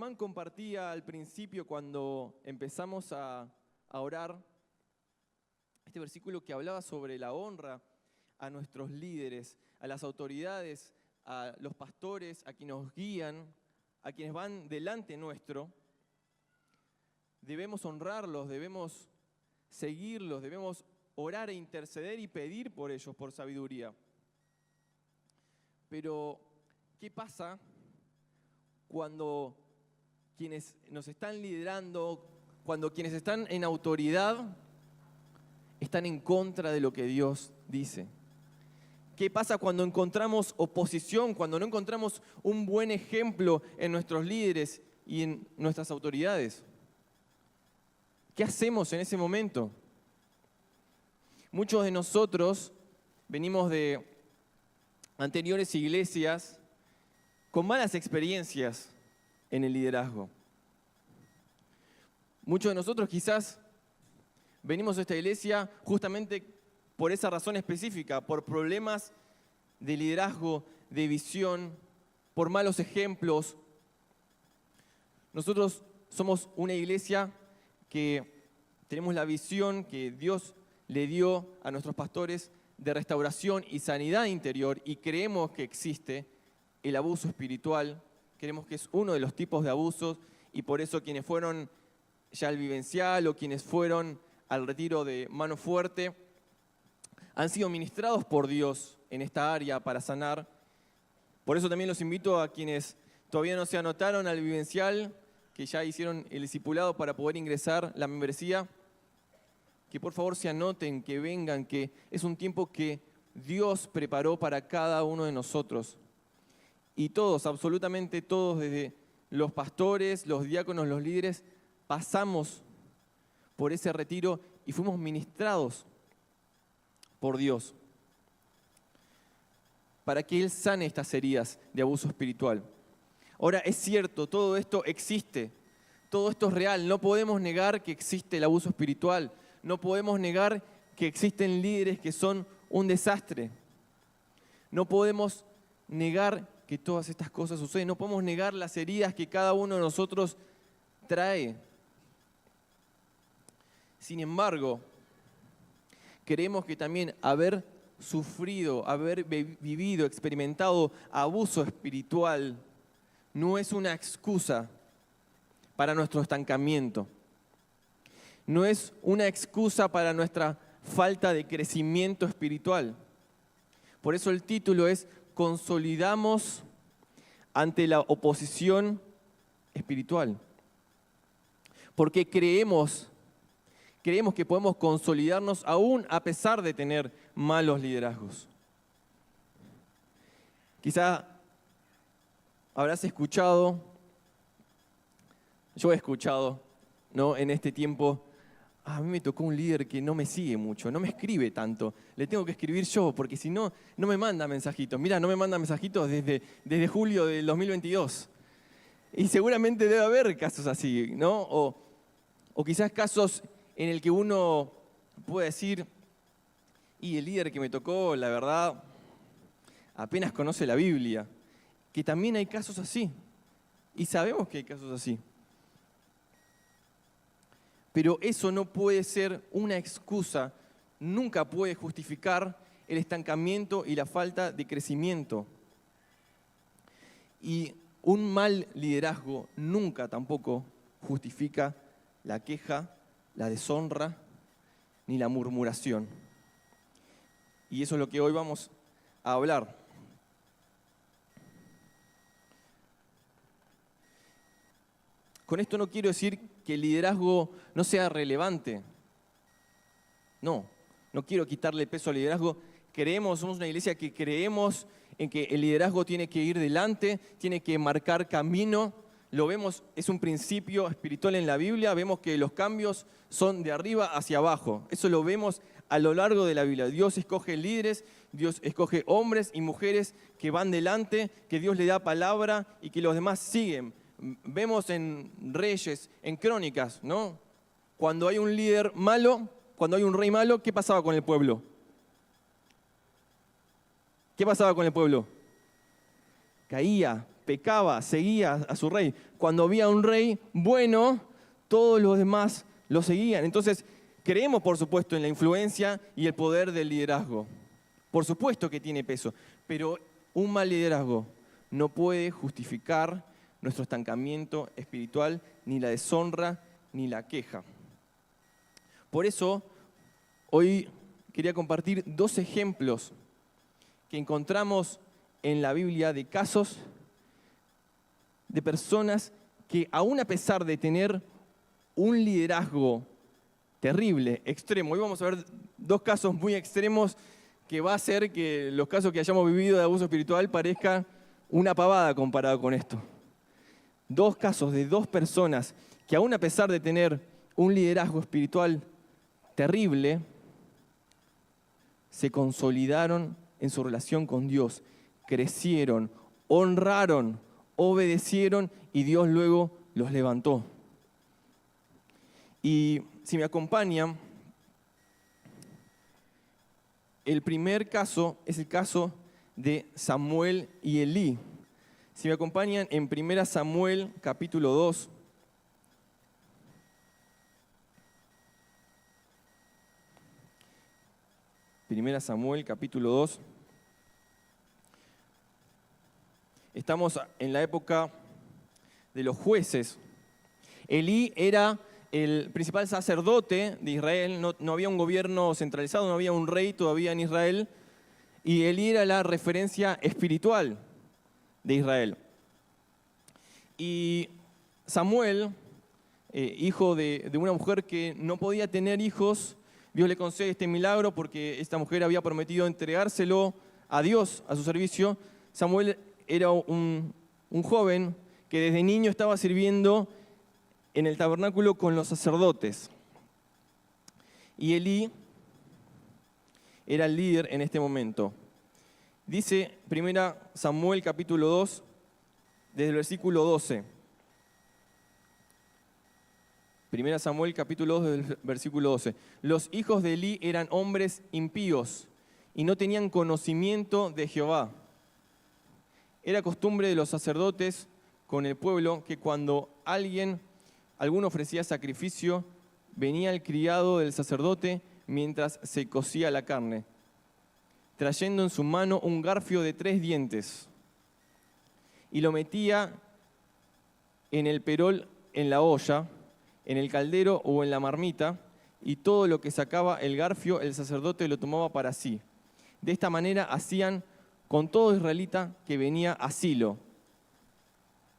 Germán compartía al principio cuando empezamos a orar este versículo que hablaba sobre la honra a nuestros líderes, a las autoridades, a los pastores, a quienes nos guían, a quienes van delante nuestro. Debemos honrarlos, debemos seguirlos, debemos orar e interceder y pedir por ellos, por sabiduría. Pero, ¿qué pasa cuando quienes nos están liderando, cuando quienes están en autoridad, están en contra de lo que Dios dice? ¿Qué pasa cuando encontramos oposición, cuando no encontramos un buen ejemplo en nuestros líderes y en nuestras autoridades? ¿Qué hacemos en ese momento? Muchos de nosotros venimos de anteriores iglesias con malas experiencias en el liderazgo. Muchos de nosotros quizás venimos a esta iglesia justamente por esa razón específica, por problemas de liderazgo, de visión, por malos ejemplos. Nosotros somos una iglesia que tenemos la visión que Dios le dio a nuestros pastores de restauración y sanidad interior, y creemos que existe el abuso espiritual, creemos que es uno de los tipos de abusos, y por eso quienes fueron ya al vivencial o quienes fueron al retiro de Mano Fuerte han sido ministrados por Dios en esta área para sanar. Por eso también los invito a quienes todavía no se anotaron al vivencial, que ya hicieron el discipulado para poder ingresar la membresía, que por favor se anoten, que vengan, que es un tiempo que Dios preparó para cada uno de nosotros. Y todos, absolutamente todos, desde los pastores, los diáconos, los líderes, pasamos por ese retiro y fuimos ministrados por Dios para que Él sane estas heridas de abuso espiritual. Ahora, es cierto, todo esto existe, todo esto es real, no podemos negar que existe el abuso espiritual, no podemos negar que existen líderes que son un desastre, no podemos negar que todas estas cosas suceden, no podemos negar las heridas que cada uno de nosotros trae. Sin embargo, creemos que también haber sufrido, haber vivido, experimentado abuso espiritual no es una excusa para nuestro estancamiento. No es una excusa para nuestra falta de crecimiento espiritual. Por eso el título es Consolidamos ante la oposición espiritual. Porque creemos que podemos consolidarnos aún a pesar de tener malos liderazgos. Quizá habrás escuchado, yo he escuchado, ¿no?, en este tiempo, a mí me tocó un líder que no me sigue mucho, no me escribe tanto, le tengo que escribir yo, porque si no, no me manda mensajitos. Mirá, no me manda mensajitos desde julio del 2022. Y seguramente debe haber casos así, ¿no? O quizás casos en el que uno puede decir, y el líder que me tocó, la verdad, apenas conoce la Biblia. Que también hay casos así, y sabemos que hay casos así. Pero eso no puede ser una excusa, nunca puede justificar el estancamiento y la falta de crecimiento. Y un mal liderazgo nunca tampoco justifica la queja, la deshonra, ni la murmuración. Y eso es lo que hoy vamos a hablar. Con esto no quiero decir que el liderazgo no sea relevante. No quiero quitarle peso al liderazgo. Somos una iglesia que creemos en que el liderazgo tiene que ir delante, tiene que marcar camino. Lo vemos, es un principio espiritual en la Biblia, vemos que los cambios son de arriba hacia abajo. Eso lo vemos a lo largo de la Biblia. Dios escoge líderes, Dios escoge hombres y mujeres que van delante, que Dios le da palabra y que los demás siguen. Vemos en Reyes, en Crónicas, ¿no? Cuando hay un líder malo, cuando hay un rey malo, ¿qué pasaba con el pueblo? ¿Qué pasaba con el pueblo? Caía, pecaba, seguía a su rey. Cuando había un rey bueno, todos los demás lo seguían. Entonces, creemos, por supuesto, en la influencia y el poder del liderazgo. Por supuesto que tiene peso, pero un mal liderazgo no puede justificar nuestro estancamiento espiritual, ni la deshonra, ni la queja. Por eso, hoy quería compartir 2 ejemplos que encontramos en la Biblia de casos de personas que, aún a pesar de tener un liderazgo terrible, extremo, hoy vamos a ver 2 casos muy extremos que va a hacer que los casos que hayamos vivido de abuso espiritual parezca una pavada comparado con esto. 2 casos de 2 personas que, aún a pesar de tener un liderazgo espiritual terrible, se consolidaron en su relación con Dios, crecieron, honraron, obedecieron y Dios luego los levantó. Y si me acompañan, el primer caso es el caso de Samuel y Elí. Si me acompañan en 1 Samuel capítulo 2. Primera Samuel capítulo 2. Estamos en la época de los jueces. Elí era el principal sacerdote de Israel, no había un gobierno centralizado, no había un rey todavía en Israel, y Elí era la referencia espiritual de Israel. Y Samuel, hijo de una mujer que no podía tener hijos, Dios le concede este milagro porque esta mujer había prometido entregárselo a Dios, a su servicio. Samuel era un joven que desde niño estaba sirviendo en el tabernáculo con los sacerdotes. Y Elí era el líder en este momento. Dice 1 Samuel capítulo 2, desde el versículo 12. 1 Samuel capítulo 2, desde el versículo 12. Los hijos de Elí eran hombres impíos y no tenían conocimiento de Jehová. Era costumbre de los sacerdotes con el pueblo que cuando alguno ofrecía sacrificio, venía el criado del sacerdote mientras se cocía la carne, trayendo en su mano un garfio de 3 dientes, y lo metía en el perol, en la olla, en el caldero o en la marmita, y todo lo que sacaba el garfio el sacerdote lo tomaba para sí. De esta manera hacían con todo israelita que venía a Silo.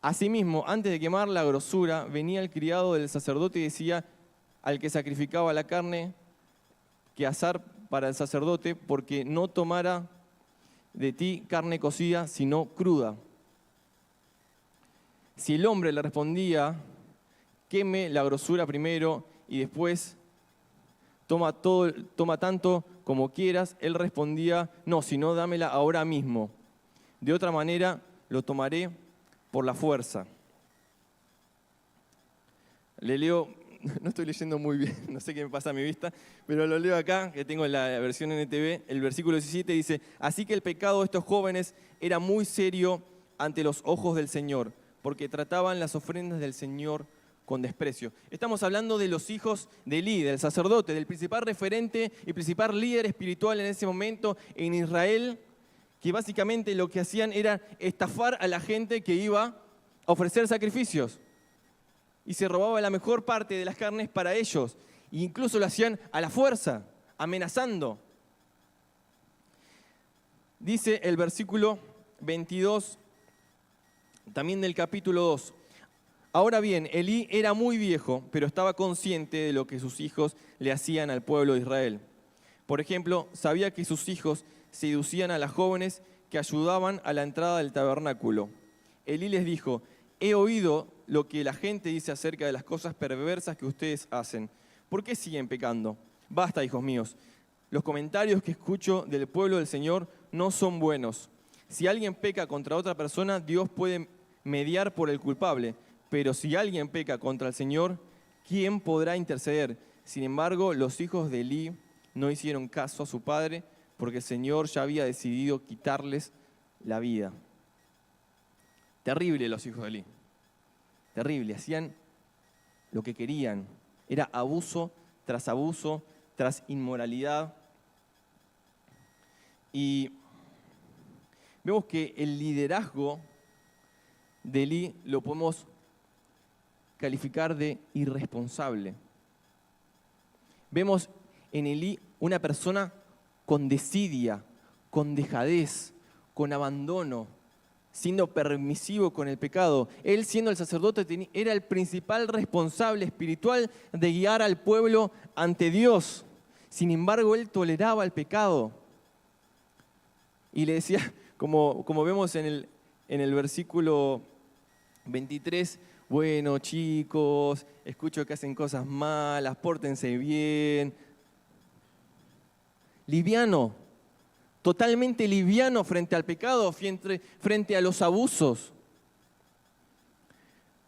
Asimismo, antes de quemar la grosura, venía el criado del sacerdote y decía al que sacrificaba la carne que asar para el sacerdote, porque no tomara de ti carne cocida, sino cruda. Si el hombre le respondía, queme la grosura primero y después toma tanto como quieras, él respondía, no, sino dámela ahora mismo. De otra manera lo tomaré por la fuerza. Le leo, no estoy leyendo muy bien, no sé qué me pasa a mi vista, pero lo leo acá, que tengo la versión NTV, el versículo 17 dice, así que el pecado de estos jóvenes era muy serio ante los ojos del Señor, porque trataban las ofrendas del Señor con desprecio. Estamos hablando de los hijos de Elí, del sacerdote, del principal referente y principal líder espiritual en ese momento en Israel, que básicamente lo que hacían era estafar a la gente que iba a ofrecer sacrificios. Y se robaba la mejor parte de las carnes para ellos. E incluso lo hacían a la fuerza, amenazando. Dice el versículo 22, también del capítulo 2. Ahora bien, Elí era muy viejo, pero estaba consciente de lo que sus hijos le hacían al pueblo de Israel. Por ejemplo, sabía que sus hijos seducían a las jóvenes que ayudaban a la entrada del tabernáculo. Elí les dijo, he oído lo que la gente dice acerca de las cosas perversas que ustedes hacen. ¿Por qué siguen pecando? Basta, hijos míos. Los comentarios que escucho del pueblo del Señor no son buenos. Si alguien peca contra otra persona, Dios puede mediar por el culpable. Pero si alguien peca contra el Señor, ¿quién podrá interceder? Sin embargo, los hijos de Elí no hicieron caso a su padre, porque el Señor ya había decidido quitarles la vida. Terrible los hijos de Elí. Terrible, hacían lo que querían. Era abuso tras inmoralidad. Y vemos que el liderazgo de Elí lo podemos calificar de irresponsable. Vemos en Elí una persona con desidia, con dejadez, con abandono, siendo permisivo con el pecado. Él, siendo el sacerdote, era el principal responsable espiritual de guiar al pueblo ante Dios. Sin embargo, él toleraba el pecado. Y le decía, como vemos en el versículo 23, bueno, chicos, escucho que hacen cosas malas, pórtense bien. Liviano, totalmente liviano frente al pecado, frente a los abusos.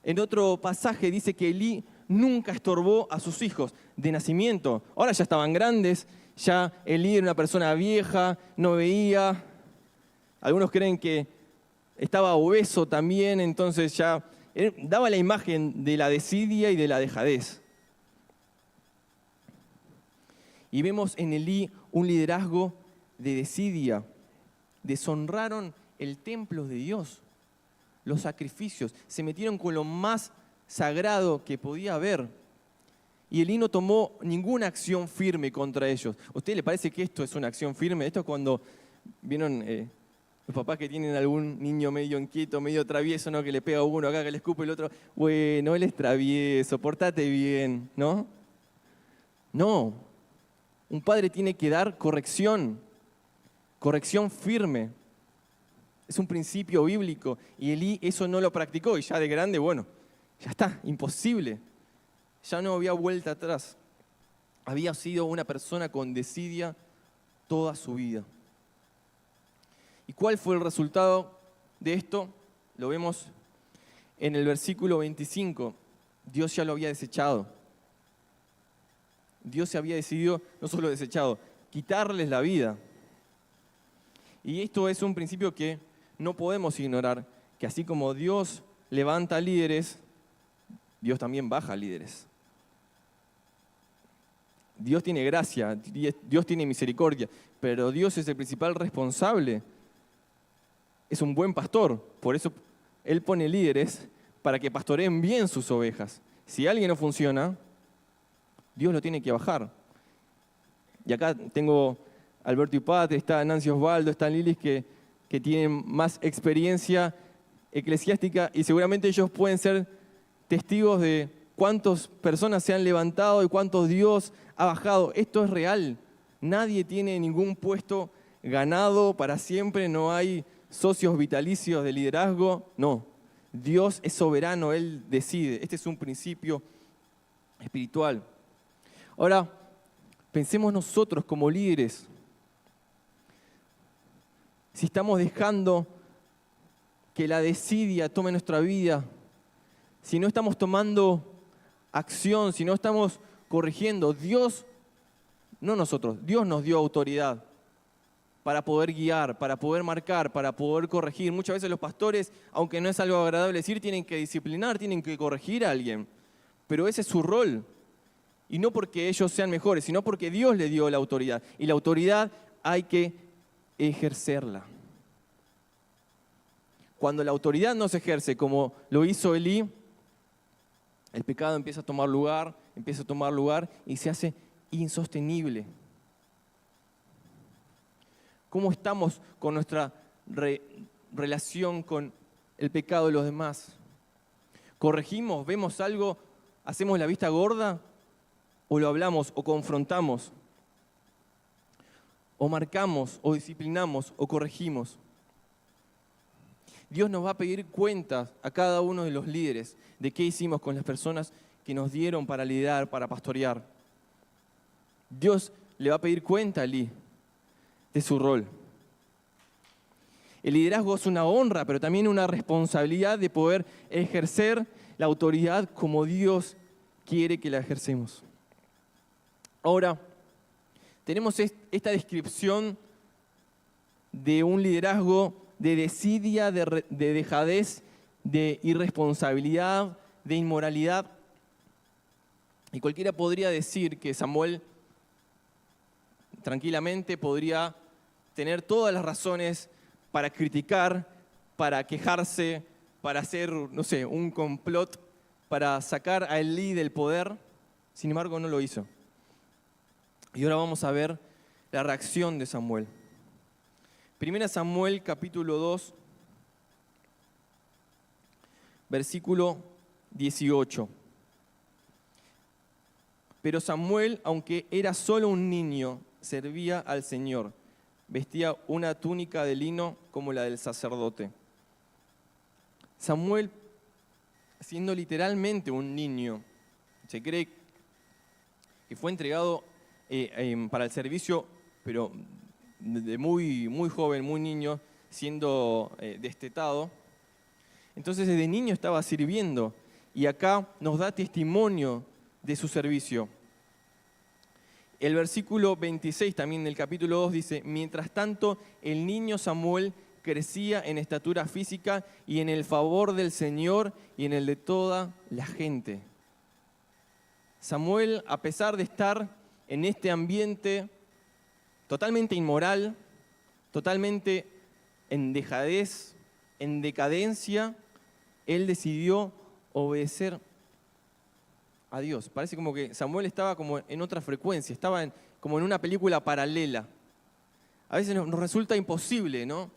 En otro pasaje dice que Elí nunca estorbó a sus hijos de nacimiento. Ahora ya estaban grandes, ya Elí era una persona vieja, no veía. Algunos creen que estaba obeso también, entonces ya daba la imagen de la desidia y de la dejadez. Y vemos en Elí un liderazgo de desidia. Deshonraron el templo de Dios, los sacrificios, se metieron con lo más sagrado que podía haber. Y Elí no tomó ninguna acción firme contra ellos. ¿A usted le parece que esto es una acción firme? Esto es cuando vieron los papás que tienen algún niño medio inquieto, medio travieso, ¿no? Que le pega a uno acá, que le escupe el otro. Bueno, él es travieso, portate bien, ¿no? No. Un padre tiene que dar corrección firme. Es un principio bíblico. Y Elí eso no lo practicó. Y ya de grande, bueno, ya está, imposible. Ya no había vuelta atrás. Había sido una persona con desidia toda su vida. ¿Y cuál fue el resultado de esto? Lo vemos en el versículo 25. Dios ya lo había desechado. Dios se había decidido, no solo desechado, quitarles la vida. Y esto es un principio que no podemos ignorar, que así como Dios levanta líderes, Dios también baja líderes. Dios tiene gracia, Dios tiene misericordia, pero Dios es el principal responsable. Es un buen pastor, por eso Él pone líderes para que pastoreen bien sus ovejas. Si alguien no funciona, Dios lo tiene que bajar. Y acá tengo a Alberto y Pat, está Nancy Osvaldo, están Lilis que tienen más experiencia eclesiástica y seguramente ellos pueden ser testigos de cuántas personas se han levantado y cuántos Dios ha bajado. Esto es real. Nadie tiene ningún puesto ganado para siempre, no hay socios vitalicios de liderazgo. No, Dios es soberano, Él decide. Este es un principio espiritual. Ahora, pensemos nosotros como líderes. Si estamos dejando que la desidia tome nuestra vida, si no estamos tomando acción, si no estamos corrigiendo, Dios, no nosotros, Dios nos dio autoridad para poder guiar, para poder marcar, para poder corregir. Muchas veces los pastores, aunque no es algo agradable decir, tienen que disciplinar, tienen que corregir a alguien. Pero ese es su rol. Y no porque ellos sean mejores, sino porque Dios le dio la autoridad. Y la autoridad hay que ejercerla. Cuando la autoridad no se ejerce como lo hizo Elí, el pecado empieza a tomar lugar y se hace insostenible. ¿Cómo estamos con nuestra relación con el pecado de los demás? ¿Corregimos? ¿Vemos algo? ¿Hacemos la vista gorda? ¿O lo hablamos? ¿O confrontamos? ¿O marcamos? ¿O disciplinamos? ¿O corregimos? Dios nos va a pedir cuentas a cada uno de los líderes de qué hicimos con las personas que nos dieron para liderar, para pastorear. Dios le va a pedir cuenta a Elí de su rol. El liderazgo es una honra, pero también una responsabilidad de poder ejercer la autoridad como Dios quiere que la ejercemos. Ahora, tenemos esta descripción de un liderazgo de desidia, de dejadez de irresponsabilidad, de inmoralidad. Y cualquiera podría decir que Samuel tranquilamente podría tener todas las razones para criticar, para quejarse, para hacer, no sé, un complot, para sacar a Elí del poder. Sin embargo, no lo hizo. Y ahora vamos a ver la reacción de Samuel. 1 Samuel capítulo 2, versículo 18. Pero Samuel, aunque era solo un niño, servía al Señor. Vestía una túnica de lino como la del sacerdote. Samuel, siendo literalmente un niño, se cree que fue entregado para el servicio, pero de muy, muy joven, muy niño, siendo destetado. Entonces desde niño estaba sirviendo y acá nos da testimonio de su servicio. El versículo 26 también del capítulo 2 dice: mientras tanto el niño Samuel crecía en estatura física y en el favor del Señor y en el de toda la gente. Samuel, a pesar de estar en este ambiente totalmente inmoral, totalmente en dejadez, en decadencia, él decidió obedecer a Dios. Parece como que Samuel estaba como en otra frecuencia, estaba como en una película paralela. A veces nos resulta imposible, ¿no?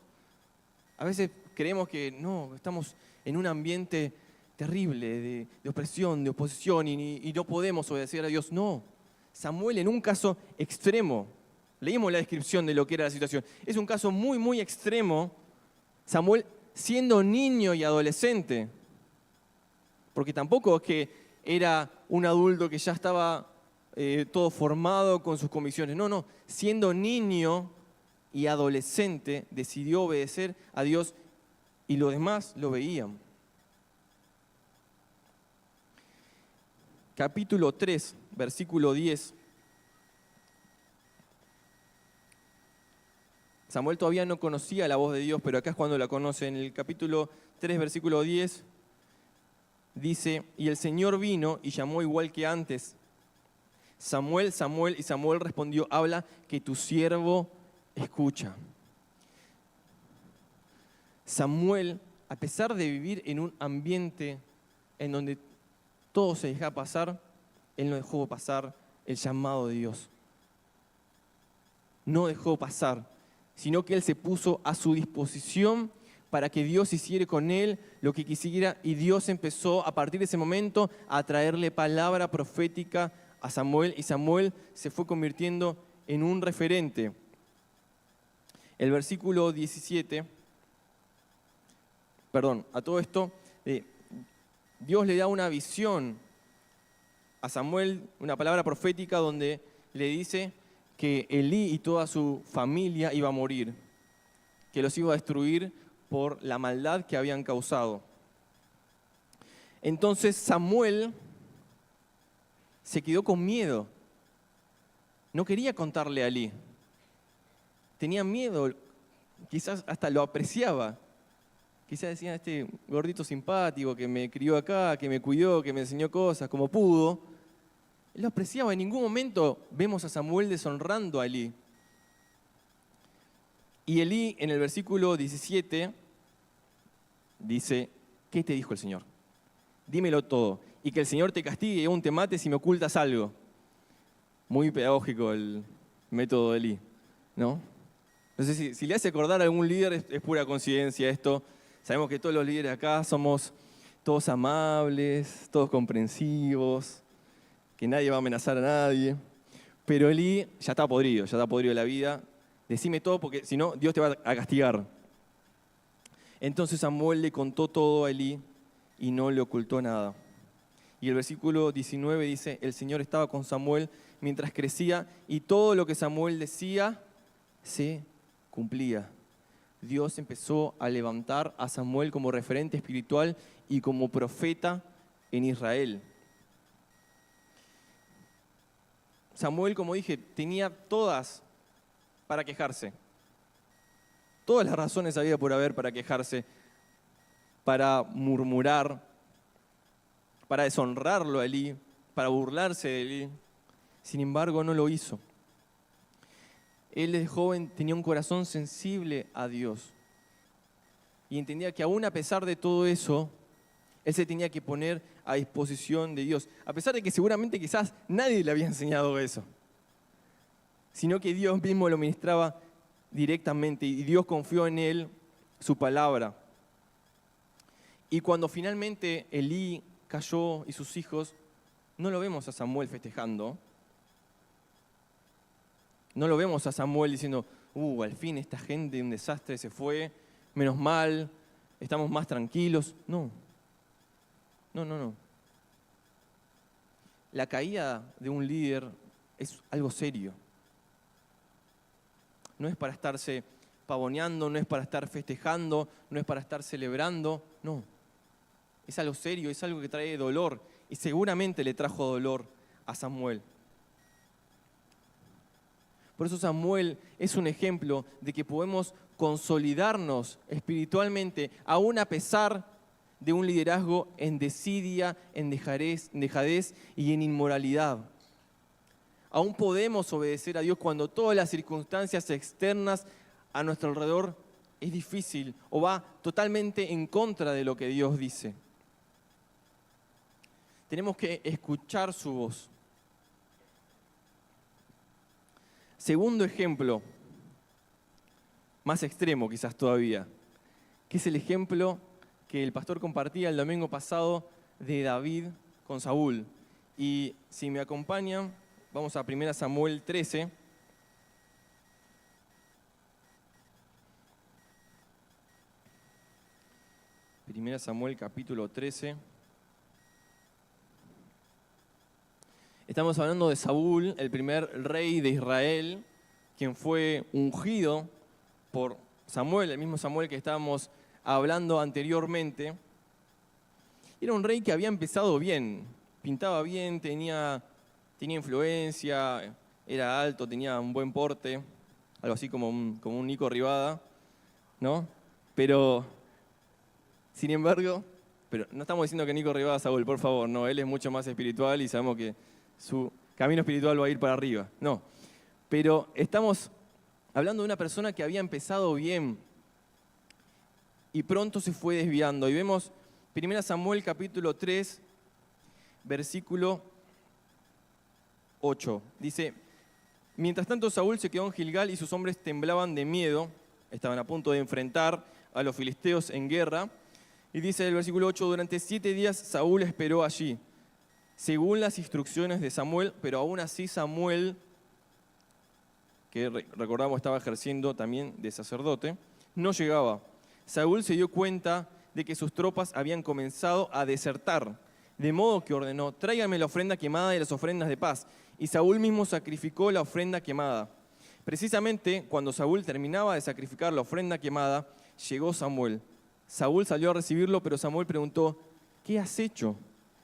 A veces creemos que no, estamos en un ambiente terrible de opresión, de oposición y no podemos obedecer a Dios. No, Samuel en un caso extremo, leímos la descripción de lo que era la situación, es un caso muy, muy extremo, Samuel siendo niño y adolescente, porque tampoco es que era un adulto que ya estaba todo formado con sus convicciones. No, siendo niño y adolescente decidió obedecer a Dios y los demás lo veían. Capítulo 3, versículo 10. Samuel todavía no conocía la voz de Dios, pero acá es cuando la conoce. En el capítulo 3, versículo 10, dice: y el Señor vino y llamó igual que antes: Samuel, Samuel. Y Samuel respondió: habla, que tu siervo escucha. Samuel, a pesar de vivir en un ambiente en donde todo se deja pasar, él no dejó pasar el llamado de Dios. No dejó pasar, sino que él se puso a su disposición para que Dios hiciera con él lo que quisiera, y Dios empezó a partir de ese momento a traerle palabra profética a Samuel, y Samuel se fue convirtiendo en un referente. El versículo 17, a todo esto, Dios le da una visión a Samuel, una palabra profética donde le dice que Elí y toda su familia iba a morir, que los iba a destruir por la maldad que habían causado. Entonces Samuel se quedó con miedo. No quería contarle a Elí. Tenía miedo, quizás hasta lo apreciaba. Quizás decía: este gordito simpático que me crió acá, que me cuidó, que me enseñó cosas como pudo. Él lo apreciaba. En ningún momento vemos a Samuel deshonrando a Elí. Y Elí, en el versículo 17, dice: ¿qué te dijo el Señor? Dímelo todo, y que el Señor te castigue y aún te mate si me ocultas algo. Muy pedagógico el método de Elí, ¿no? No sé si le hace acordar a algún líder, es pura coincidencia esto. Sabemos que todos los líderes acá somos todos amables, todos comprensivos, que nadie va a amenazar a nadie. Pero Elí ya está podrido de la vida. Decime todo, porque si no, Dios te va a castigar. Entonces Samuel le contó todo a Elí y no le ocultó nada. Y el versículo 19 dice: el Señor estaba con Samuel mientras crecía, y todo lo que Samuel decía se cumplía. Dios empezó a levantar a Samuel como referente espiritual y como profeta en Israel. Samuel, como dije, tenía todas para quejarse. Todas las razones había por haber para quejarse. para murmurar, para deshonrarlo a Elí, para burlarse de Elí. Sin embargo, no lo hizo. Él de joven tenía un corazón sensible a Dios y entendía que aún a pesar de todo eso, él se tenía que poner a disposición de Dios, a pesar de que seguramente quizás nadie le había enseñado eso, sino que Dios mismo lo ministraba directamente y Dios confió en él su palabra. Y cuando finalmente Elí cayó y sus hijos, no lo vemos a Samuel festejando. No lo vemos a Samuel diciendo, al fin esta gente, un desastre, se fue, menos mal, estamos más tranquilos. No. La caída de un líder es algo serio. No es para estarse pavoneando, no es para estar festejando, no es para estar celebrando, no. Es algo serio, es algo que trae dolor y seguramente le trajo dolor a Samuel. Por eso Samuel es un ejemplo de que podemos consolidarnos espiritualmente, aún a pesar de un liderazgo en desidia, en dejadez y en inmoralidad. Aún podemos obedecer a Dios cuando todas las circunstancias externas a nuestro alrededor es difícil o va totalmente en contra de lo que Dios dice. Tenemos que escuchar su voz. Segundo ejemplo, más extremo quizás todavía, que es el ejemplo que el pastor compartía el domingo pasado de David con Saúl. Y si me acompañan, vamos a 1 Samuel 13. 1 Samuel capítulo 13. Estamos hablando de Saúl, el primer rey de Israel, quien fue ungido por Samuel, el mismo Samuel que estábamos hablando anteriormente. Era un rey que había empezado bien, pintaba bien, tenía influencia, era alto, tenía un buen porte, algo así como un Nico Rivada, ¿no? Pero, sin embargo, no estamos diciendo que Nico Rivada Saúl, por favor, no, él es mucho más espiritual y sabemos que su camino espiritual va a ir para arriba. No, pero estamos hablando de una persona que había empezado bien y pronto se fue desviando. Y vemos 1 Samuel capítulo 3, versículo 8. Dice, mientras tanto Saúl se quedó en Gilgal y sus hombres temblaban de miedo, estaban a punto de enfrentar a los filisteos en guerra. Y dice el versículo 8, durante 7 días Saúl esperó allí, según las instrucciones de Samuel, pero aún así Samuel, que recordamos estaba ejerciendo también de sacerdote, no llegaba. Saúl se dio cuenta de que sus tropas habían comenzado a desertar, de modo que ordenó, tráiganme la ofrenda quemada y las ofrendas de paz. Y Saúl mismo sacrificó la ofrenda quemada. Precisamente cuando Saúl terminaba de sacrificar la ofrenda quemada, llegó Samuel. Saúl salió a recibirlo, pero Samuel preguntó, ¿qué has hecho?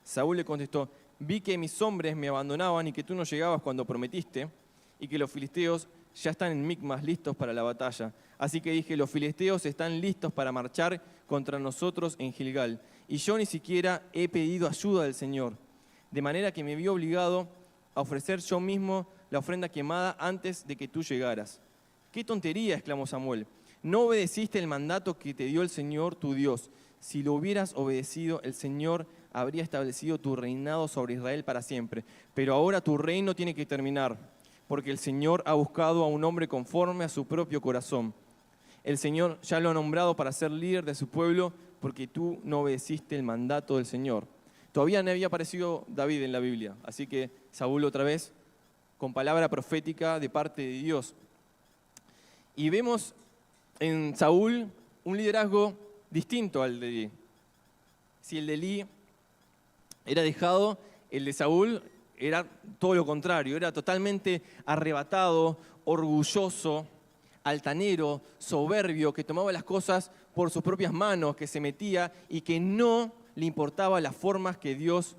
Saúl le contestó, vi que mis hombres me abandonaban y que tú no llegabas cuando prometiste, y que los filisteos ya están en Micmas listos para la batalla. Así que dije, los filisteos están listos para marchar contra nosotros en Gilgal, y yo ni siquiera he pedido ayuda del Señor, de manera que me vi obligado a ofrecer yo mismo la ofrenda quemada antes de que tú llegaras. ¡Qué tontería!, exclamó Samuel. No obedeciste el mandato que te dio el Señor tu Dios. Si lo hubieras obedecido, el Señor habría establecido tu reinado sobre Israel para siempre. Pero ahora tu reino tiene que terminar, porque el Señor ha buscado a un hombre conforme a su propio corazón. El Señor ya lo ha nombrado para ser líder de su pueblo, porque tú no obedeciste el mandato del Señor. Todavía no había aparecido David en la Biblia, así que Saúl otra vez, con palabra profética de parte de Dios. Y vemos en Saúl un liderazgo distinto al de Elí. Si el de Elí era dejado, el de Saúl era todo lo contrario, era totalmente arrebatado, orgulloso, altanero, soberbio, que tomaba las cosas por sus propias manos, que se metía y que no le importaba las formas que Dios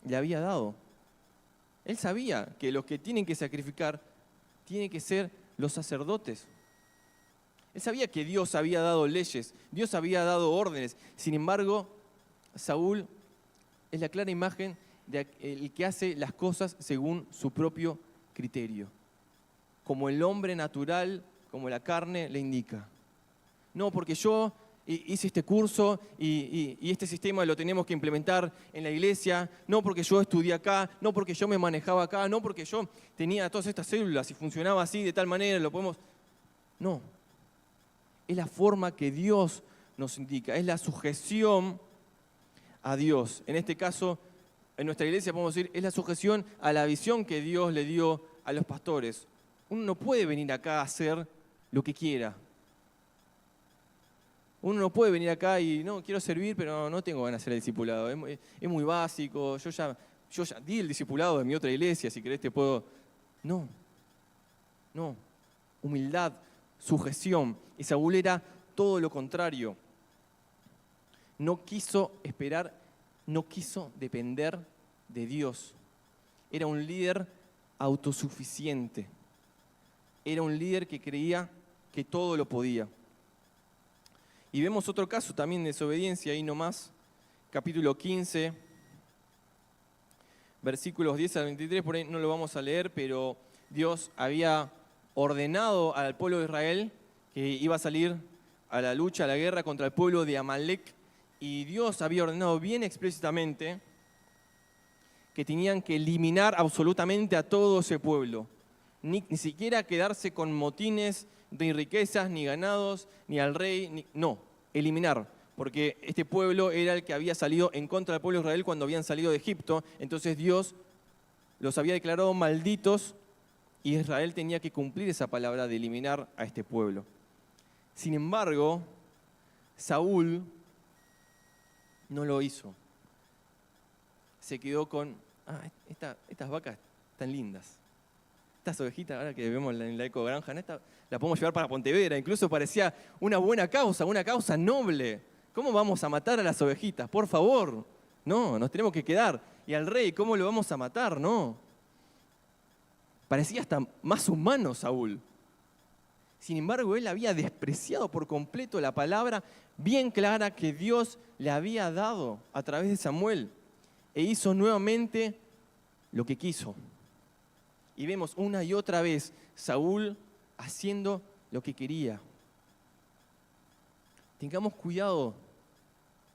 le había dado. Él sabía que los que tienen que sacrificar tienen que ser los sacerdotes. Él sabía que Dios había dado leyes, Dios había dado órdenes. Sin embargo, Saúl es la clara imagen de el que hace las cosas según su propio criterio, como el hombre natural, como la carne le indica. No, porque yo hice este curso y este sistema lo tenemos que implementar en la iglesia, no porque yo estudié acá, no porque yo me manejaba acá, no porque yo tenía todas estas células y funcionaba así de tal manera, lo podemos... No, es la forma que Dios nos indica, es la sujeción a Dios. En este caso, en nuestra iglesia podemos decir, es la sujeción a la visión que Dios le dio a los pastores. Uno no puede venir acá a hacer lo que quiera. Uno no puede venir acá y no, quiero servir, pero no tengo ganas de hacer el discipulado. Es muy básico, yo ya di el discipulado de mi otra iglesia, si querés te puedo... No. Humildad, sujeción. Y Saúl era todo lo contrario. No quiso esperar, no quiso depender de Dios. Era un líder autosuficiente. Era un líder que creía que todo lo podía. Y vemos otro caso también de desobediencia, ahí nomás, capítulo 15, versículos 10 al 23, por ahí no lo vamos a leer, pero Dios había ordenado al pueblo de Israel que iba a salir a la lucha, a la guerra contra el pueblo de Amalek, y Dios había ordenado bien explícitamente que tenían que eliminar absolutamente a todo ese pueblo, ni siquiera quedarse con motines, ni riquezas, ni ganados, ni al rey, no, eliminar, porque este pueblo era el que había salido en contra del pueblo de Israel cuando habían salido de Egipto, entonces Dios los había declarado malditos y Israel tenía que cumplir esa palabra de eliminar a este pueblo. Sin embargo, Saúl no lo hizo. Se quedó con, estas vacas están lindas. Estas ovejitas, ahora que vemos en la ecogranja, la podemos llevar para Pontevedra. Incluso parecía una buena causa, una causa noble. ¿Cómo vamos a matar a las ovejitas? Por favor. No, nos tenemos que quedar. Y al rey, ¿cómo lo vamos a matar? No. Parecía hasta más humano Saúl. Sin embargo, él había despreciado por completo la palabra bien clara que Dios le había dado a través de Samuel. E hizo nuevamente lo que quiso. Y vemos una y otra vez Saúl haciendo lo que quería. Tengamos cuidado,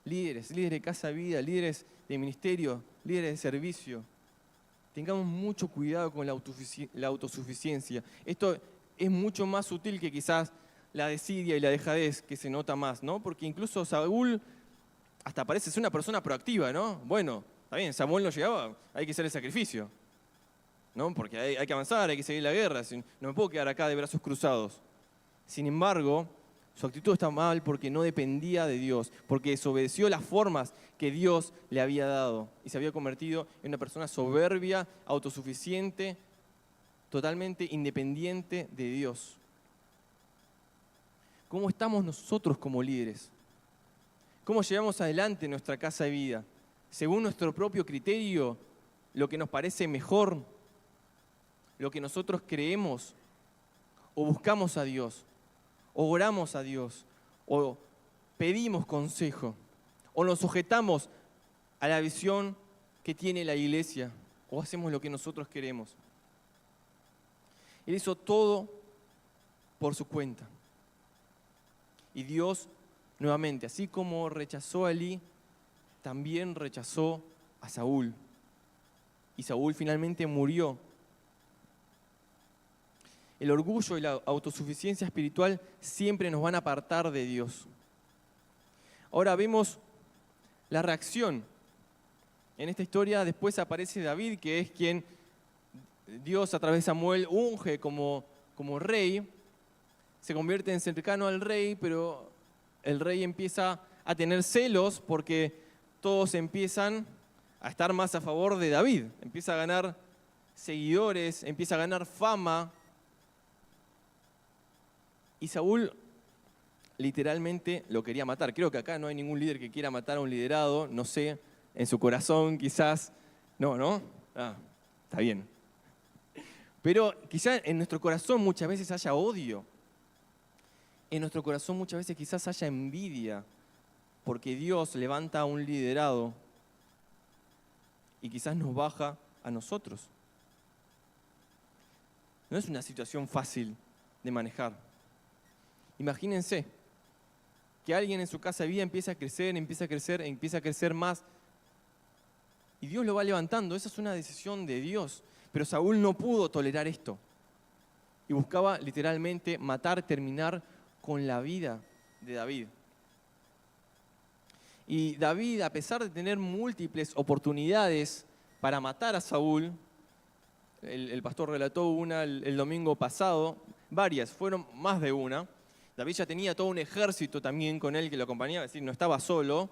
líderes de Casa Vida, líderes de ministerio, líderes de servicio. Tengamos mucho cuidado con la autosuficiencia. Esto es mucho más sutil que quizás la desidia y la dejadez que se nota más, ¿no? Porque incluso Saúl hasta parece ser una persona proactiva, ¿no? Bueno, está bien, Samuel no llegaba, hay que hacer el sacrificio, ¿no? Porque hay que avanzar, hay que seguir la guerra, no me puedo quedar acá de brazos cruzados. Sin embargo, su actitud está mal porque no dependía de Dios, porque desobedeció las formas que Dios le había dado y se había convertido en una persona soberbia, autosuficiente, totalmente independiente de Dios. ¿Cómo estamos nosotros como líderes? ¿Cómo llevamos adelante nuestra casa de vida? ¿Según nuestro propio criterio, lo que nos parece mejor, lo que nosotros creemos, o buscamos a Dios, o oramos a Dios, o pedimos consejo, o nos sujetamos a la visión que tiene la iglesia, o hacemos lo que nosotros queremos? Él hizo todo por su cuenta. Y Dios, nuevamente, así como rechazó a Elí, también rechazó a Saúl. Y Saúl finalmente murió. El orgullo y la autosuficiencia espiritual siempre nos van a apartar de Dios. Ahora vemos la reacción. En esta historia después aparece David, que es quien Dios a través de Samuel unge como rey. Se convierte en cercano al rey, pero el rey empieza a tener celos porque todos empiezan a estar más a favor de David. Empieza a ganar seguidores, empieza a ganar fama. Y Saúl literalmente lo quería matar. Creo que acá no hay ningún líder que quiera matar a un liderado, no sé, en su corazón quizás. No, está bien. Pero quizás en nuestro corazón muchas veces haya odio. en nuestro corazón muchas veces quizás haya envidia, porque Dios levanta un liderado y quizás nos baja a nosotros. No es una situación fácil de manejar. Imagínense que alguien en su casa de vida empieza a crecer más, y Dios lo va levantando. Esa es una decisión de Dios. Pero Saúl no pudo tolerar esto. Y buscaba literalmente matar, terminar con la vida de David. Y David, a pesar de tener múltiples oportunidades para matar a Saúl, el pastor relató una el domingo pasado, varias, fueron más de una. David ya tenía todo un ejército también con él que lo acompañaba, es decir, no estaba solo.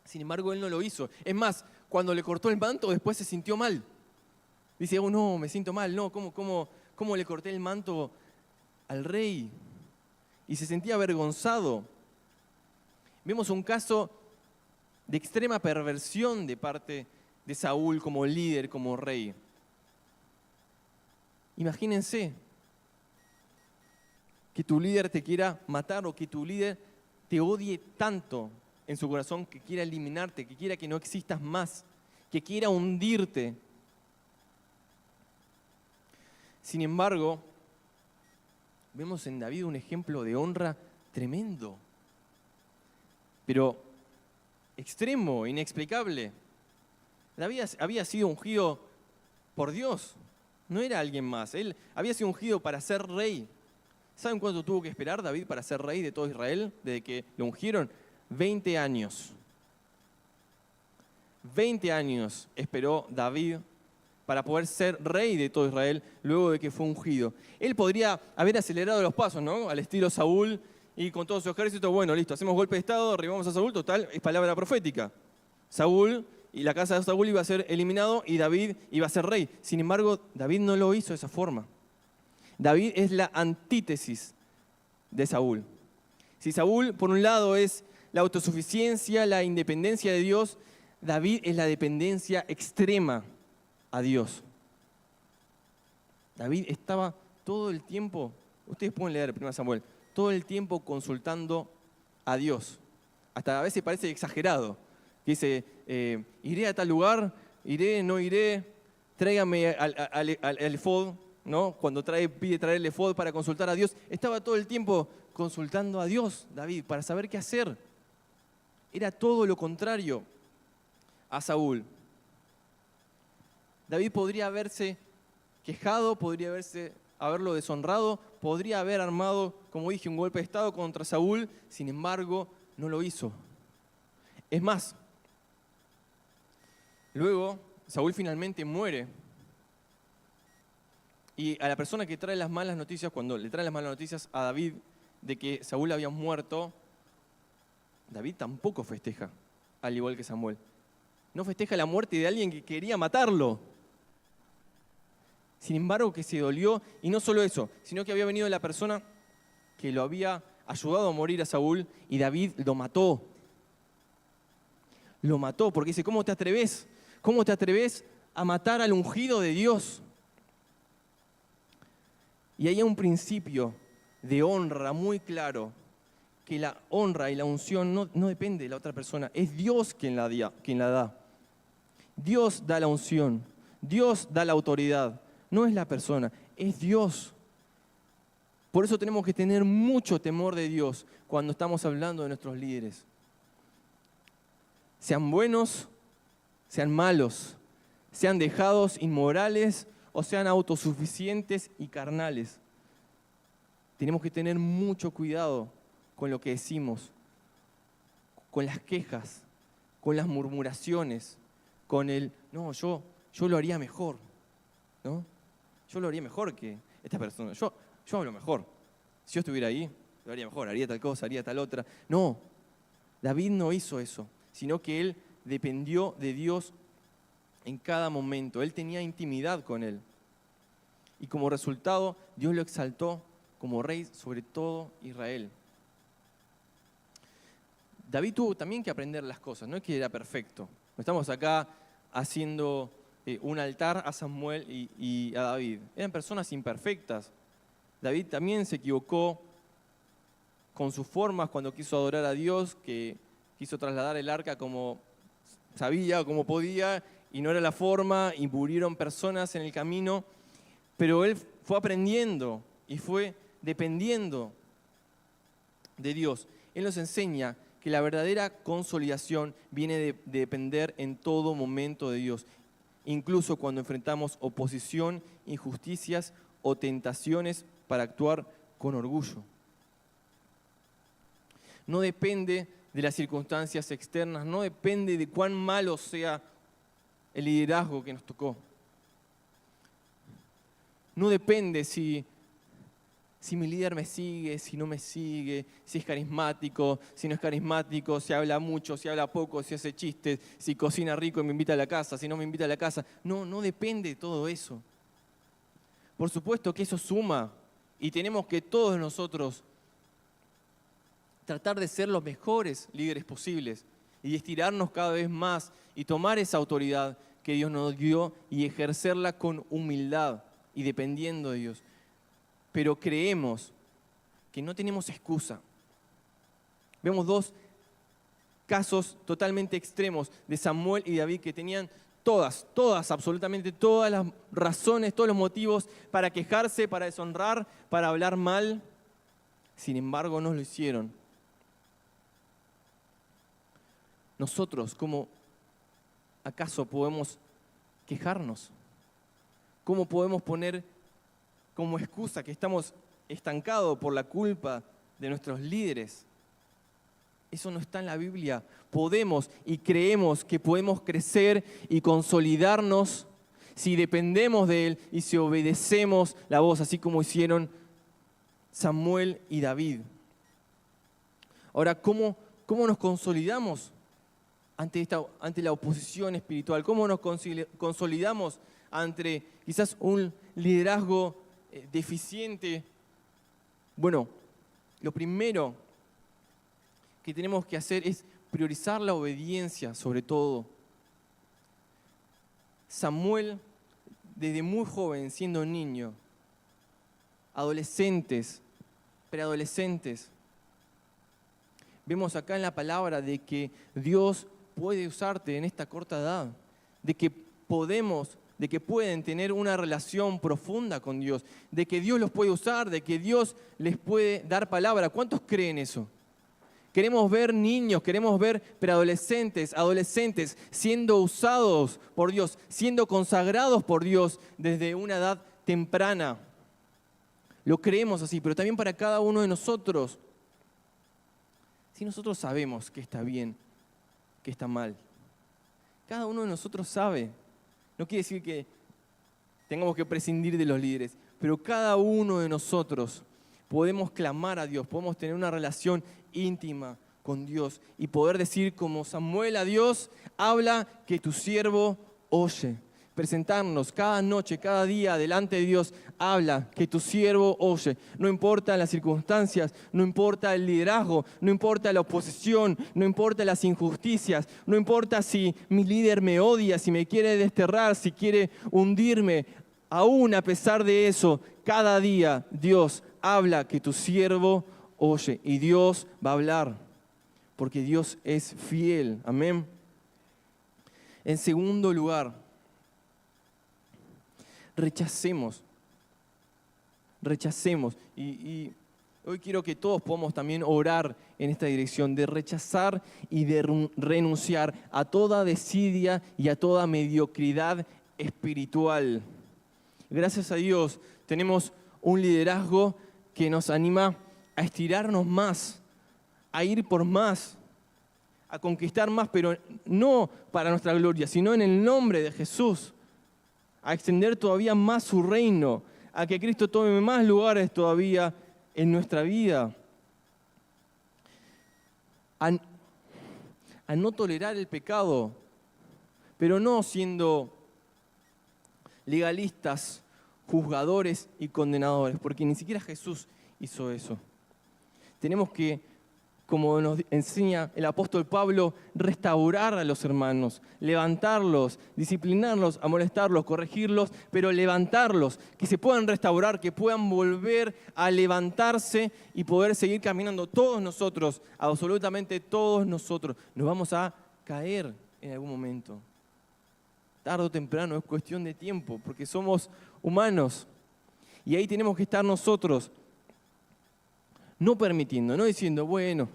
Sin embargo, él no lo hizo. Es más, cuando le cortó el manto, después se sintió mal. Dice, oh no, me siento mal, no, ¿cómo le corté el manto al rey? Y se sentía avergonzado. Vemos un caso de extrema perversión de parte de Saúl como líder, como rey. Imagínense que tu líder te quiera matar o que tu líder te odie tanto en su corazón que quiera eliminarte, que quiera que no existas más, que quiera hundirte. Sin embargo, vemos en David un ejemplo de honra tremendo, pero extremo, inexplicable. David había sido ungido por Dios, no era alguien más. Él había sido ungido para ser rey. ¿Saben cuánto tuvo que esperar David para ser rey de todo Israel desde que lo ungieron? 20 años. 20 años esperó David para poder ser rey de todo Israel luego de que fue ungido. Él podría haber acelerado los pasos, ¿no? Al estilo Saúl y con todo su ejército, bueno, listo, hacemos golpe de estado, derribamos a Saúl, total, es palabra profética. Saúl y la casa de Saúl iba a ser eliminado y David iba a ser rey. Sin embargo, David no lo hizo de esa forma. David es la antítesis de Saúl. Si Saúl, por un lado, es la autosuficiencia, la independencia de Dios, David es la dependencia extrema a Dios. David estaba todo el tiempo, ustedes pueden leer 1 Samuel, todo el tiempo consultando a Dios. Hasta a veces parece exagerado. Dice, iré a tal lugar, iré, no iré, tráigame al efod, ¿no? Cuando pide traer el efod para consultar a Dios, estaba todo el tiempo consultando a Dios, David, para saber qué hacer. Era todo lo contrario a Saúl. David podría haberse quejado, podría haberlo deshonrado, podría haber armado, como dije, un golpe de estado contra Saúl, sin embargo, no lo hizo. Es más, luego Saúl finalmente muere. Y a la persona que trae las malas noticias, cuando le trae las malas noticias a David de que Saúl había muerto, David tampoco festeja, al igual que Samuel. No festeja la muerte de alguien que quería matarlo. Sin embargo, que se dolió, y no solo eso, sino que había venido la persona que lo había ayudado a morir a Saúl, y David lo mató. Lo mató, porque dice, ¿cómo te atreves? ¿Cómo te atreves a matar al ungido de Dios? Y hay un principio de honra muy claro, que la honra y la unción no depende de la otra persona, es Dios quien la da. Dios da la unción, Dios da la autoridad, no es la persona, es Dios. Por eso tenemos que tener mucho temor de Dios cuando estamos hablando de nuestros líderes. Sean buenos, sean malos, sean dejados inmorales o sean autosuficientes y carnales. Tenemos que tener mucho cuidado con lo que decimos, con las quejas, con las murmuraciones, con el, no, yo lo haría mejor, ¿no? Yo lo haría mejor que esta persona, yo hablo mejor. Si yo estuviera ahí, lo haría mejor, haría tal cosa, haría tal otra. No, David no hizo eso, sino que él dependió de Dios en cada momento. Él tenía intimidad con él. Y como resultado, Dios lo exaltó como rey sobre todo Israel. David tuvo también que aprender las cosas, no es que era perfecto. No estamos acá haciendo un altar a Samuel y a David. Eran personas imperfectas. David también se equivocó con sus formas cuando quiso adorar a Dios, que quiso trasladar el arca como sabía o como podía, y no era la forma, y murieron personas en el camino, pero él fue aprendiendo y fue dependiendo de Dios. Él nos enseña que la verdadera consolidación viene de depender en todo momento de Dios, incluso cuando enfrentamos oposición, injusticias o tentaciones para actuar con orgullo. No depende de las circunstancias externas, no depende de cuán malo sea el liderazgo que nos tocó. No depende si mi líder me sigue, si no me sigue, si es carismático, si no es carismático, si habla mucho, si habla poco, si hace chistes, si cocina rico y me invita a la casa, si no me invita a la casa. No depende de todo eso. Por supuesto que eso suma y tenemos que todos nosotros tratar de ser los mejores líderes posibles y estirarnos cada vez más y tomar esa autoridad que Dios nos dio y ejercerla con humildad y dependiendo de Dios. Pero creemos que no tenemos excusa. Vemos dos casos totalmente extremos de Samuel y David que tenían todas, absolutamente todas las razones, todos los motivos para quejarse, para deshonrar, para hablar mal. Sin embargo, no lo hicieron. Nosotros, ¿cómo acaso podemos quejarnos? ¿Cómo podemos poner como excusa que estamos estancados por la culpa de nuestros líderes? Eso no está en la Biblia. Podemos y creemos que podemos crecer y consolidarnos si dependemos de Él y si obedecemos la voz, así como hicieron Samuel y David. Ahora, ¿cómo nos consolidamos ante la oposición espiritual? ¿Cómo nos consolidamos ante quizás un liderazgo deficiente? Bueno, lo primero que tenemos que hacer es priorizar la obediencia sobre todo. Samuel, desde muy joven, siendo niño, adolescentes, preadolescentes, vemos acá en la palabra de que Dios puede usarte en esta corta edad, de que pueden tener una relación profunda con Dios, de que Dios los puede usar, de que Dios les puede dar palabra. ¿Cuántos creen eso? Queremos ver niños, queremos ver preadolescentes, adolescentes siendo usados por Dios, siendo consagrados por Dios desde una edad temprana. Lo creemos así, pero también para cada uno de nosotros. Si nosotros sabemos que está bien, que está mal, cada uno de nosotros sabe. No quiere decir que tengamos que prescindir de los líderes, pero cada uno de nosotros podemos clamar a Dios, podemos tener una relación íntima con Dios y poder decir como Samuel a Dios: habla que tu siervo oye. Presentarnos cada noche, cada día delante de Dios: habla que tu siervo oye. No importa las circunstancias, no importa el liderazgo, no importa la oposición, no importa las injusticias, no importa si mi líder me odia, si me quiere desterrar, si quiere hundirme. Aún a pesar de eso, cada día Dios habla que tu siervo oye, y Dios va a hablar porque Dios es fiel. Amén. En segundo lugar, rechacemos. Y hoy quiero que todos podamos también orar en esta dirección de rechazar y de renunciar a toda desidia y a toda mediocridad espiritual. Gracias a Dios tenemos un liderazgo que nos anima a estirarnos más, a ir por más, a conquistar más, pero no para nuestra gloria, sino en el nombre de Jesús, a extender todavía más su reino, a que Cristo tome más lugares todavía en nuestra vida, a no tolerar el pecado, pero no siendo legalistas, juzgadores y condenadores, porque ni siquiera Jesús hizo eso. Tenemos que como nos enseña el apóstol Pablo, restaurar a los hermanos, levantarlos, disciplinarlos, amonestarlos, corregirlos, pero levantarlos, que se puedan restaurar, que puedan volver a levantarse y poder seguir caminando. Todos nosotros, absolutamente todos nosotros, nos vamos a caer en algún momento. Tarde o temprano, es cuestión de tiempo, porque somos humanos. Y ahí tenemos que estar nosotros, no permitiendo, no diciendo, bueno,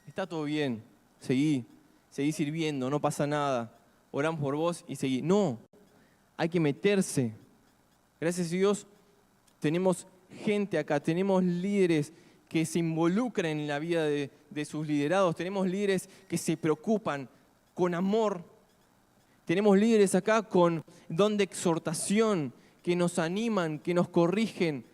está todo bien, seguí sirviendo, no pasa nada, oramos por vos y seguí. No, hay que meterse. Gracias a Dios tenemos gente acá, tenemos líderes que se involucran en la vida de sus liderados, tenemos líderes que se preocupan con amor, tenemos líderes acá con don de exhortación, que nos animan, que nos corrigen,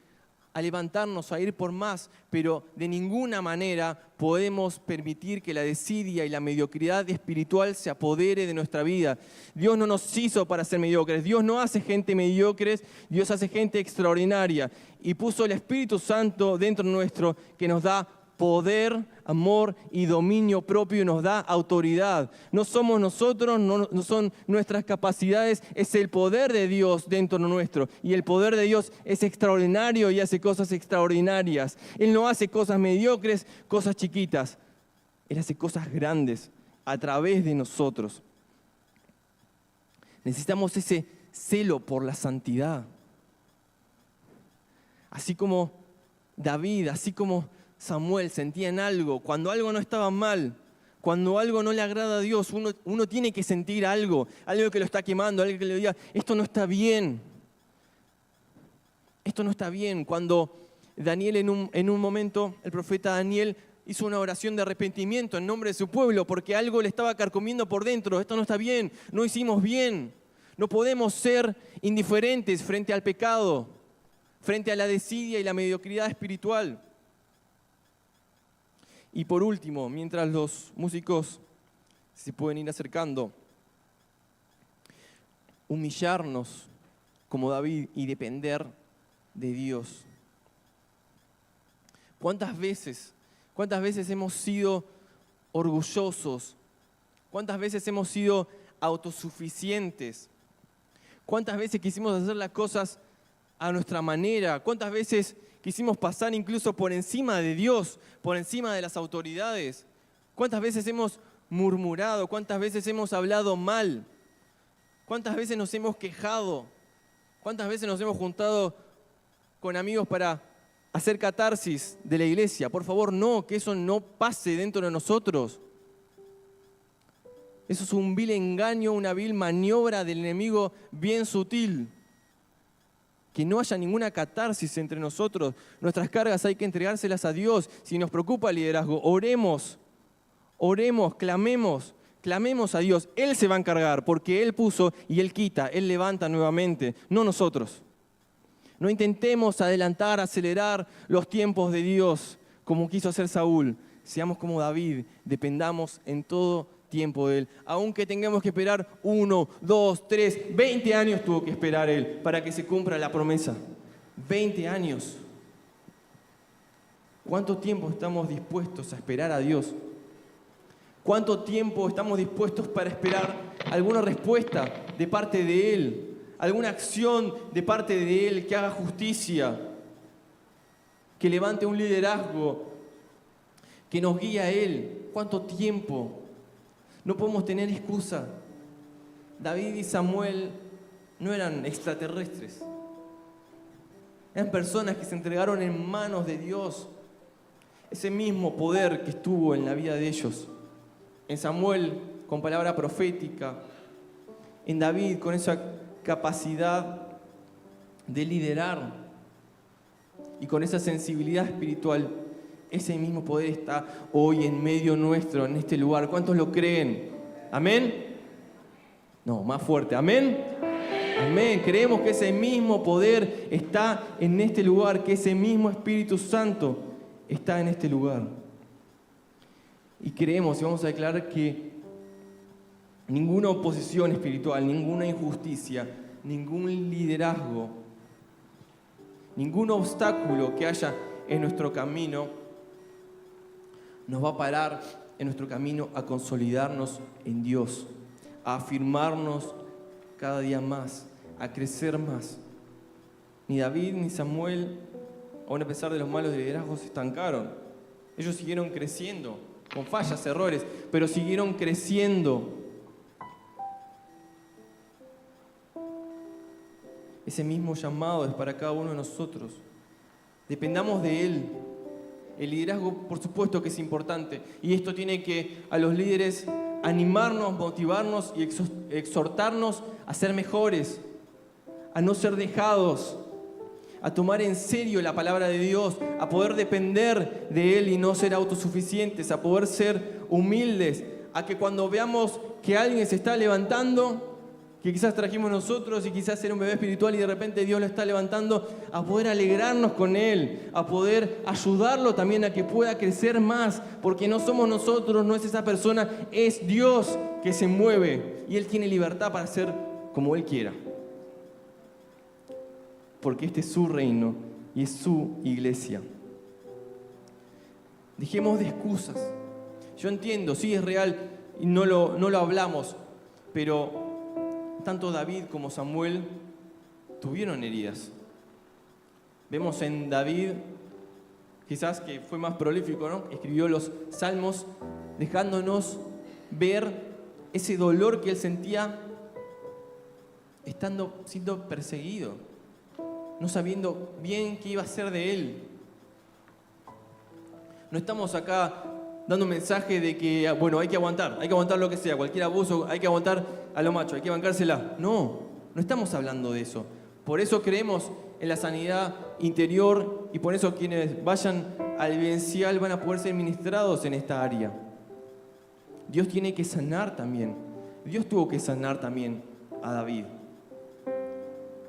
a levantarnos, a ir por más, pero de ninguna manera podemos permitir que la desidia y la mediocridad espiritual se apodere de nuestra vida. Dios no nos hizo para ser mediocres, Dios no hace gente mediocre, Dios hace gente extraordinaria y puso el Espíritu Santo dentro nuestro que nos da poder, amor y dominio propio y nos da autoridad. No somos nosotros, no son nuestras capacidades, es el poder de Dios dentro nuestro. Y el poder de Dios es extraordinario y hace cosas extraordinarias. Él no hace cosas mediocres, cosas chiquitas. Él hace cosas grandes a través de nosotros. Necesitamos ese celo por la santidad. Así como David, así como Samuel sentían algo, cuando algo no estaba mal, cuando algo no le agrada a Dios, uno tiene que sentir algo que lo está quemando, algo que le diga, esto no está bien. Esto no está bien. Cuando Daniel en un momento, el profeta Daniel hizo una oración de arrepentimiento en nombre de su pueblo porque algo le estaba carcomiendo por dentro. Esto no está bien, no hicimos bien. No podemos ser indiferentes frente al pecado, frente a la desidia y la mediocridad espiritual. Y por último, mientras los músicos se pueden ir acercando, humillarnos como David y depender de Dios. ¿Cuántas veces hemos sido orgullosos? ¿Cuántas veces hemos sido autosuficientes? ¿Cuántas veces quisimos hacer las cosas a nuestra manera? ¿Cuántas veces quisimos pasar incluso por encima de Dios, por encima de las autoridades? ¿Cuántas veces hemos murmurado? ¿Cuántas veces hemos hablado mal? ¿Cuántas veces nos hemos quejado? ¿Cuántas veces nos hemos juntado con amigos para hacer catarsis de la iglesia? Por favor, no, que eso no pase dentro de nosotros. Eso es un vil engaño, una vil maniobra del enemigo bien sutil. Que no haya ninguna catarsis entre nosotros. Nuestras cargas hay que entregárselas a Dios. Si nos preocupa el liderazgo, oremos, clamemos a Dios. Él se va a encargar porque Él puso y Él quita, Él levanta nuevamente, no nosotros. No intentemos adelantar, acelerar los tiempos de Dios como quiso hacer Saúl. Seamos como David, dependamos en todo tiempo de Él. Aunque tengamos que esperar 1, 2, 3, 20 años tuvo que esperar Él para que se cumpla la promesa. 20 años. ¿Cuánto tiempo estamos dispuestos a esperar a Dios? ¿Cuánto tiempo estamos dispuestos para esperar alguna respuesta de parte de Él? Alguna acción de parte de Él que haga justicia, que levante un liderazgo, que nos guíe a Él. ¿Cuánto tiempo? No podemos tener excusa. David y Samuel no eran extraterrestres. Eran personas que se entregaron en manos de Dios. Ese mismo poder que estuvo en la vida de ellos. En Samuel con palabra profética. En David con esa capacidad de liderar. Y con esa sensibilidad espiritual. Ese mismo poder está hoy en medio nuestro, en este lugar. ¿Cuántos lo creen? ¿Amén? No, más fuerte. ¿Amén? Amén. Creemos que ese mismo poder está en este lugar, que ese mismo Espíritu Santo está en este lugar. Y creemos y vamos a declarar que ninguna oposición espiritual, ninguna injusticia, ningún liderazgo, ningún obstáculo que haya en nuestro camino nos va a parar en nuestro camino a consolidarnos en Dios, a afirmarnos cada día más, a crecer más. Ni David ni Samuel, aun a pesar de los malos liderazgos, se estancaron. Ellos siguieron creciendo, con fallas, errores, pero siguieron creciendo. Ese mismo llamado es para cada uno de nosotros. Dependamos de Él. El liderazgo, por supuesto que es importante, y esto tiene que a los líderes animarnos, motivarnos y exhortarnos a ser mejores, a no ser dejados, a tomar en serio la palabra de Dios, a poder depender de Él y no ser autosuficientes, a poder ser humildes, a que cuando veamos que alguien se está levantando, que quizás trajimos nosotros y quizás era un bebé espiritual y de repente Dios lo está levantando, a poder alegrarnos con Él, a poder ayudarlo también a que pueda crecer más, porque no somos nosotros, no es esa persona, es Dios que se mueve y Él tiene libertad para hacer como Él quiera. Porque este es su reino y es su iglesia. Dejemos de excusas. Yo entiendo, sí es real y no lo hablamos, pero tanto David como Samuel tuvieron heridas. Vemos en David, quizás que fue más prolífico, ¿no? Escribió los salmos dejándonos ver ese dolor que él sentía siendo perseguido, no sabiendo bien qué iba a ser de él. No estamos acá dando un mensaje de que, bueno, hay que aguantar lo que sea, cualquier abuso, hay que aguantar a lo macho, hay que bancársela. No estamos hablando de eso. Por eso creemos en la sanidad interior y por eso quienes vayan al vivencial van a poder ser ministrados en esta área. Dios tiene que sanar también. Dios tuvo que sanar también a David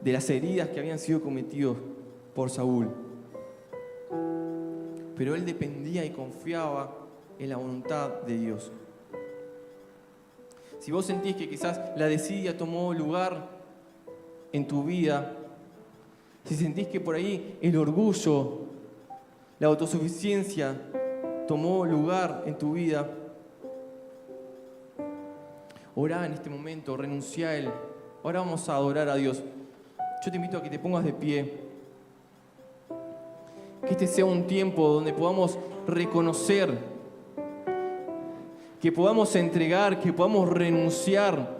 de las heridas que habían sido cometidas por Saúl. Pero él dependía y confiaba en la voluntad de Dios. Si vos sentís que quizás la desidia tomó lugar en tu vida, si sentís que por ahí el orgullo, la autosuficiencia tomó lugar en tu vida, orá en este momento, renunciá a Él. Ahora vamos a adorar a Dios. Yo te invito a que te pongas de pie. Que este sea un tiempo donde podamos reconocer, que podamos entregar, que podamos renunciar.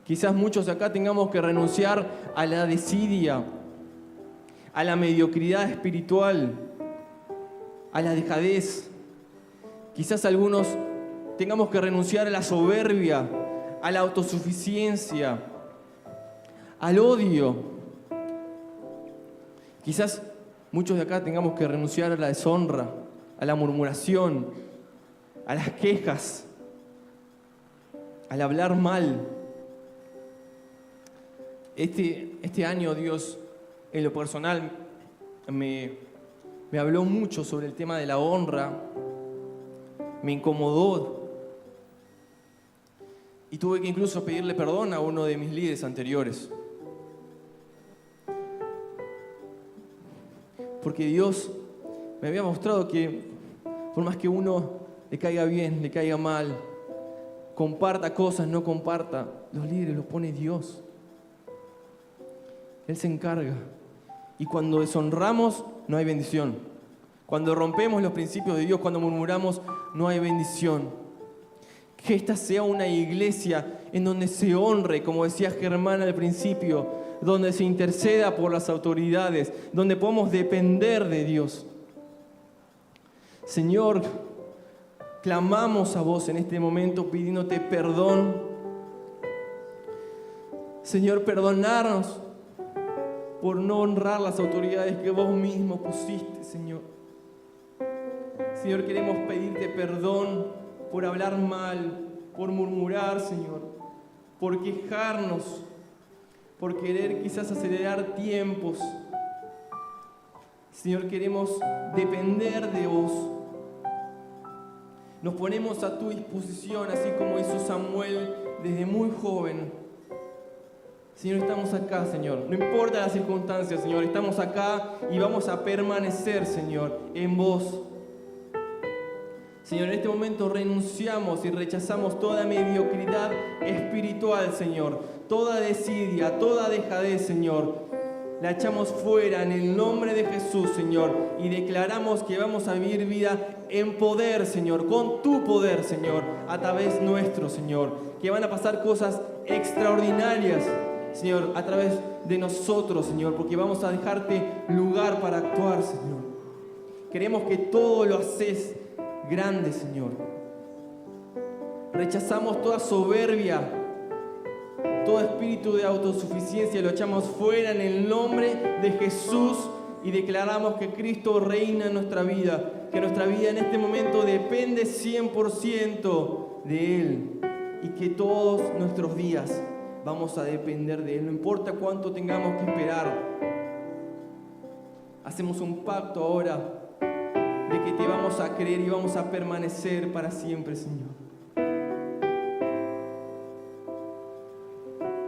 Quizás muchos de acá tengamos que renunciar a la desidia, a la mediocridad espiritual, a la dejadez. Quizás algunos tengamos que renunciar a la soberbia, a la autosuficiencia, al odio. Quizás muchos de acá tengamos que renunciar a la deshonra, a la murmuración, a las quejas, al hablar mal. Este año Dios, en lo personal, me habló mucho sobre el tema de la honra, me incomodó y tuve que incluso pedirle perdón a uno de mis líderes anteriores. Porque Dios me había mostrado que por más que uno le caiga bien, le caiga mal, comparta cosas, no comparta, los líderes los pone Dios. Él se encarga. Y cuando deshonramos, no hay bendición. Cuando rompemos los principios de Dios, cuando murmuramos, no hay bendición. Que esta sea una iglesia en donde se honre, como decía Germán al principio, donde se interceda por las autoridades, donde podamos depender de Dios. Señor, clamamos a vos en este momento pidiéndote perdón. Señor, perdonarnos por no honrar las autoridades que vos mismo pusiste, Señor. Señor, queremos pedirte perdón por hablar mal, por murmurar, Señor, por quejarnos, por querer quizás acelerar tiempos. Señor, queremos depender de vos. Nos ponemos a tu disposición, así como hizo Samuel desde muy joven. Señor, estamos acá, Señor. No importa las circunstancias, Señor. Estamos acá y vamos a permanecer, Señor, en vos. Señor, en este momento renunciamos y rechazamos toda mediocridad espiritual, Señor. Toda desidia, toda dejadez, Señor. La echamos fuera en el nombre de Jesús, Señor. Y declaramos que vamos a vivir vida en poder, Señor. Con tu poder, Señor. A través nuestro, Señor. Que van a pasar cosas extraordinarias, Señor, a través de nosotros, Señor. Porque vamos a dejarte lugar para actuar, Señor. Queremos que todo lo haces grande, Señor. Rechazamos toda soberbia, todo espíritu de autosuficiencia, lo echamos fuera en el nombre de Jesús y declaramos que Cristo reina en nuestra vida, que nuestra vida en este momento depende 100% de Él y que todos nuestros días vamos a depender de Él, no importa cuánto tengamos que esperar. Hacemos un pacto ahora de que te vamos a creer y vamos a permanecer para siempre, Señor.